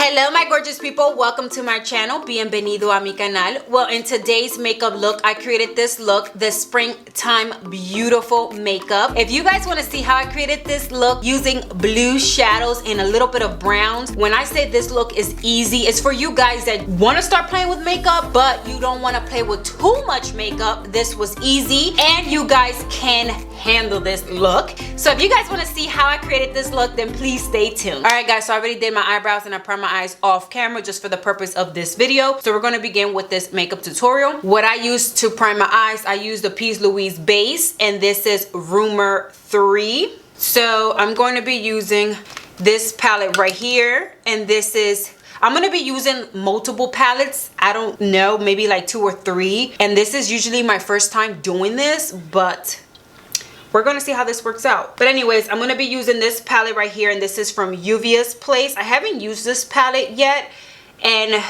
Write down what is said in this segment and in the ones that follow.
Hello my gorgeous people, welcome to my channel. Bienvenido a mi canal. Well, in today's makeup look, I created this look, the springtime beautiful makeup. If you guys want to see how I created this look using blue shadows and a little bit of browns, when I say this look is easy, it's for you guys that want to start playing with makeup but you don't want to play with too much makeup. This was easy and you guys can handle this look. So if you guys want to see how I created this look, then please stay tuned. All right guys, so I already did my eyebrows and I primed my eyes off camera just for the purpose of this video. So we're going to begin with this makeup tutorial. What I used to prime my eyes, I used the Peace Louise base, and this is Rumor 3. So I'm going to be using this palette right here, and this is, I'm going to be using multiple palettes. I don't know, maybe like 2 or 3, and this is usually my first time doing this, but we're gonna see how this works out. But anyways, I'm gonna be using this palette right here, and this is from Juvia's Place. I haven't used this palette yet, and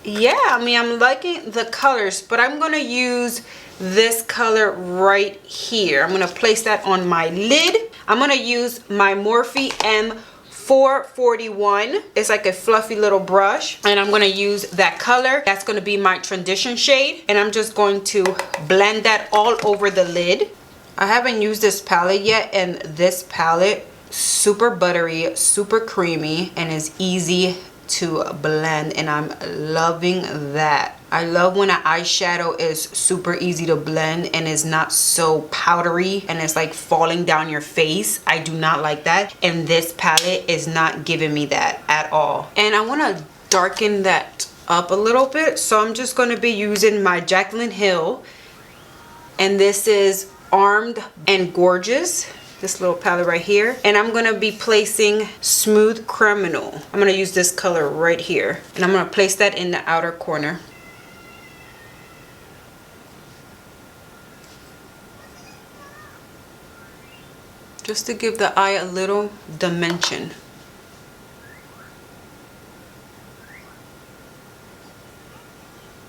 yeah, I mean, I'm liking the colors, but I'm gonna use this color right here. I'm gonna place that on my lid. I'm gonna use my Morphe M441. It's like a fluffy little brush, and I'm gonna use that color. That's gonna be my transition shade, and I'm just going to blend that all over the lid. I haven't used this palette yet, and this palette, super buttery, super creamy, and is easy to blend, and I'm loving that. I love when an eyeshadow is super easy to blend and is not so powdery and it's like falling down your face. I do not like that, and this palette is not giving me that at all. And I want to darken that up a little bit, so I'm just going to be using my Jaclyn Hill, and this is Armed and Gorgeous, this little palette right here, and I'm gonna be placing Smooth Criminal. I'm gonna use this color right here, and I'm gonna place that in the outer corner. Just to give the eye a little dimension.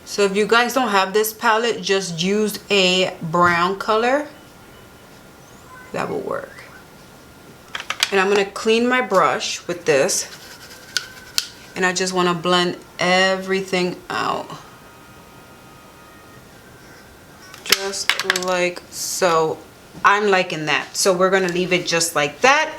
So if you guys don't have this palette, just use a brown color. That will work. And I'm going to clean my brush with this. And I just want to blend everything out. Just like so. I'm liking that. So we're going to leave it just like that.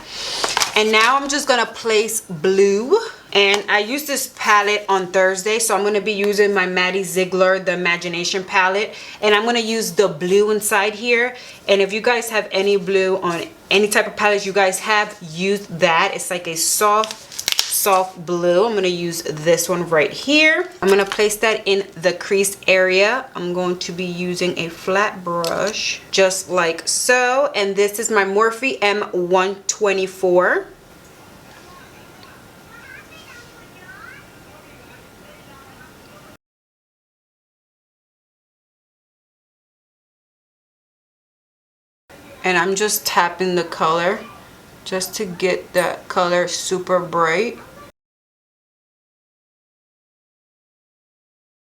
And now I'm just going to place blue. And I used this palette on Thursday, so I'm going to be using my Maddie Ziegler, the Imagination palette. And I'm going to use the blue inside here. And if you guys have any blue on any type of palette you guys have, use that. It's like a soft blue. I'm going to use this one right here. I'm going to place that in the crease area. I'm going to be using a flat brush, just like so. And this is my Morphe M124. And I'm just tapping the color just to get that color super bright.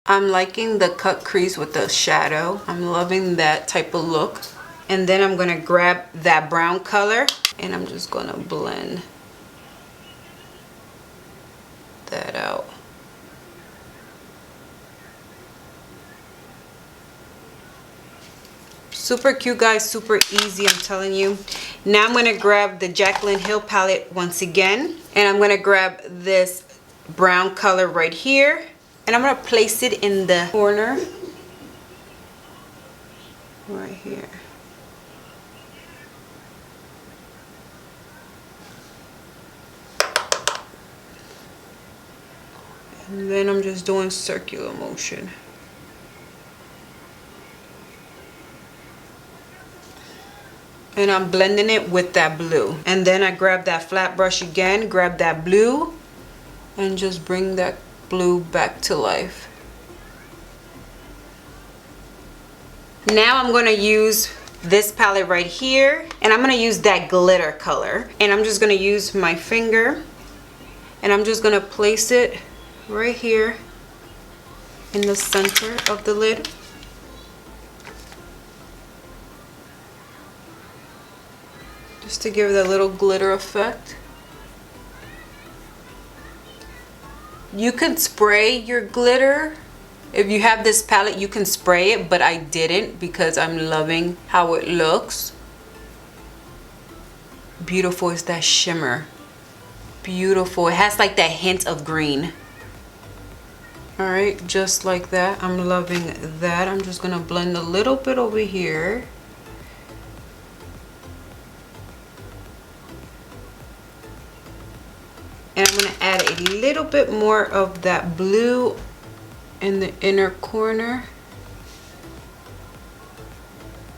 I'm liking the cut crease with the shadow. I'm loving that type of look. And then I'm gonna grab that brown color and I'm just gonna blend that out. Super cute guys, super easy, I'm telling you. Now I'm going to grab the Jaclyn Hill palette once again, and I'm going to grab this brown color right here, and I'm going to place it in the corner right here. And then I'm just doing circular motion. And I'm blending it with that blue. And then I grab that flat brush again, grab that blue, and just bring that blue back to life. Now I'm going to use this palette right here, and I'm going to use that glitter color. And I'm just going to use my finger, and I'm just going to place it right here in the center of the lid. Just to give it a little glitter effect. You could spray your glitter. If you have this palette, you can spray it, but I didn't because I'm loving how it looks. Beautiful is that shimmer. Beautiful. It has like that hint of green. All right, just like that. I'm loving that. I'm just gonna blend a little bit over here. And I'm gonna add a little bit more of that blue in the inner corner,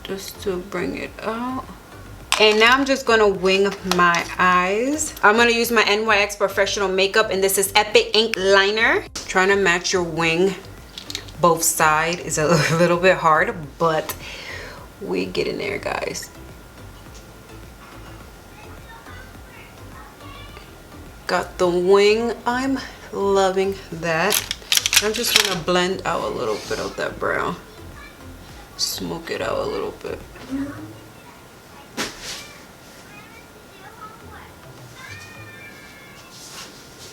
just to bring it out. And now I'm just gonna wing my eyes. I'm gonna use my NYX Professional Makeup, and this is Epic Ink Liner. Trying to match your wing both sides is a little bit hard, but we get in there, guys. Got the wing. I'm loving that. I'm just gonna blend out a little bit of that brown. Smoke it out a little bit.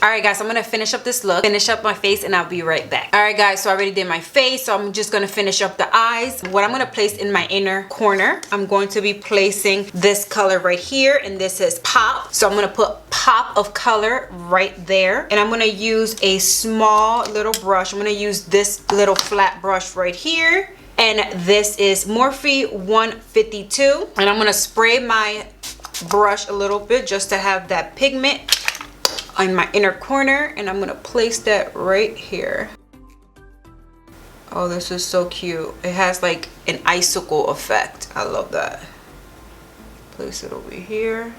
Alright guys, I'm gonna finish up this look, finish up my face, and I'll be right back. Alright guys, so I already did my face, so I'm just gonna finish up the eyes. What I'm gonna place in my inner corner, I'm going to be placing this color right here, and this is Pop. So I'm gonna put pop of color right there, and I'm gonna use a small little brush. I'm gonna use this little flat brush right here, and this is Morphe 152, and I'm gonna spray my brush a little bit just to have that pigment on my inner corner, and I'm gonna place that right here. Oh, this is so cute. It has like an icicle effect. I love that. Place it over here.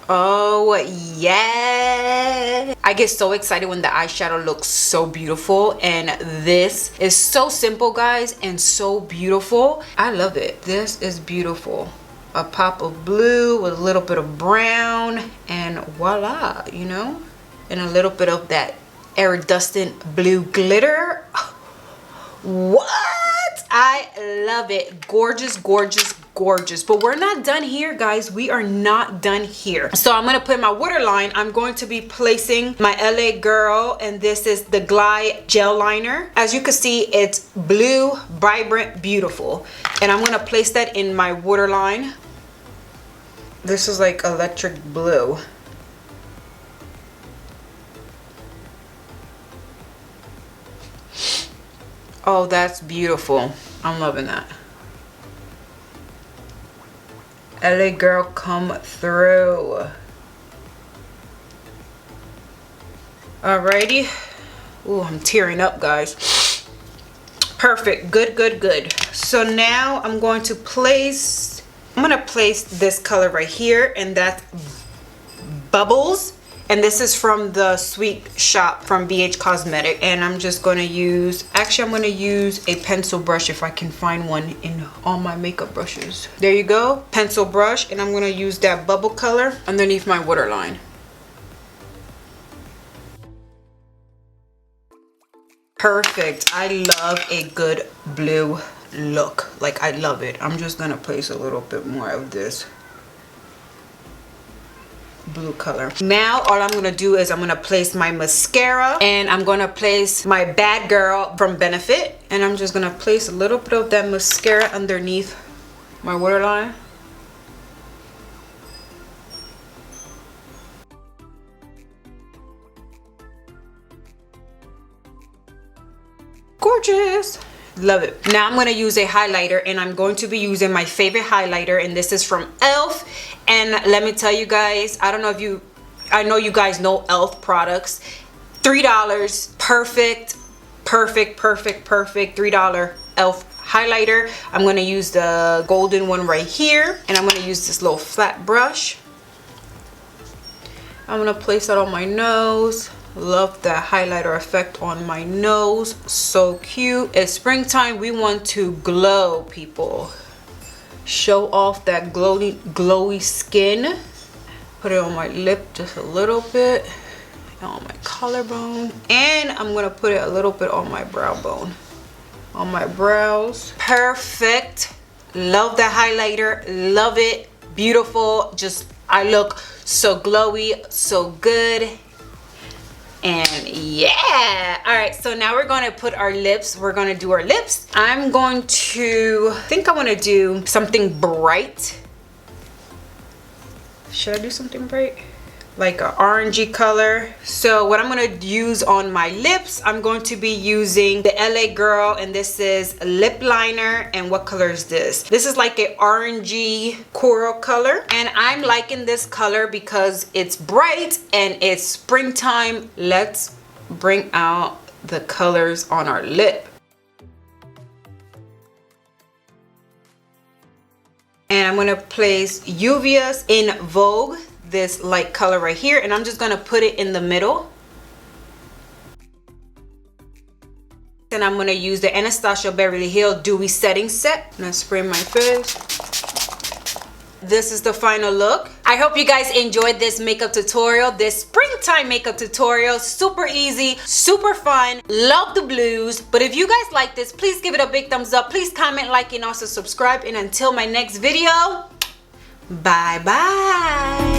Oh yeah, I get so excited when the eyeshadow looks so beautiful, and this is so simple guys and so beautiful. I love it. This is beautiful. A pop of blue with a little bit of brown, and voila, you know, and a little bit of that iridescent blue glitter. What? I love it. Gorgeous, gorgeous, gorgeous. But we're not done here guys. We are not done here. So I'm gonna put my waterline. I'm going to be placing my LA Girl, and this is the Glide gel liner. As you can see, it's blue, vibrant, beautiful, and I'm gonna place that in my waterline. This is like electric blue. Oh, that's beautiful. I'm loving that. LA Girl, come through. Alrighty. Ooh, I'm tearing up, guys. Perfect. Good, good, good. So now I'm going to place, this color right here, and that's Bubbles. And this is from the Sweet Shop from BH Cosmetic. And I'm just going to use, actually I'm going to use a pencil brush if I can find one in all my makeup brushes. There you go, pencil brush. And I'm going to use that bubble color underneath my waterline. Perfect. I love a good blue look. Like, I love it. I'm just going to place a little bit more of this blue color. Now all I'm gonna do is I'm gonna place my mascara, and I'm gonna place my Bad Girl from Benefit, and I'm just gonna place a little bit of that mascara underneath my waterline. Gorgeous. Love it. Now I'm going to use a highlighter, and I'm going to be using my favorite highlighter, and this is from e.l.f. And let me tell you guys, I don't know if you, I know you guys know e.l.f. products. $3, perfect, perfect, perfect, perfect, $3 e.l.f. highlighter. I'm going to use the golden one right here, and I'm going to use this little flat brush. I'm going to place that on my nose. Love that highlighter effect on my nose. So cute. It's springtime. We want to glow, people. Show off that glowy skin. Put it on my lip just a little bit. On my collarbone. And I'm going to put it a little bit on my brow bone. On my brows. Perfect. Love that highlighter. Love it. Beautiful. Just I look so glowy, so good. And yeah, all right, so now we're gonna put our lips. We're gonna do our lips. I think I wanna do something bright. Should I do something bright? Like an orangey color. So what I'm gonna use on my lips, I'm going to be using the LA Girl, and this is a lip liner. And what color is this? This is like an orangey coral color, and I'm liking this color because it's bright and it's springtime. Let's bring out the colors on our lip. And I'm gonna place Juvia's In Vogue, this light color right here, and I'm just gonna put it in the middle. And I'm gonna use the Anastasia Beverly Hills Dewy Setting Set. I'm gonna spray my face. This is the final look. I hope you guys enjoyed this makeup tutorial, this springtime makeup tutorial. Super easy, super fun, love the blues. But if you guys like this, please give it a big thumbs up. Please comment, like, and also subscribe. And until my next video, bye bye.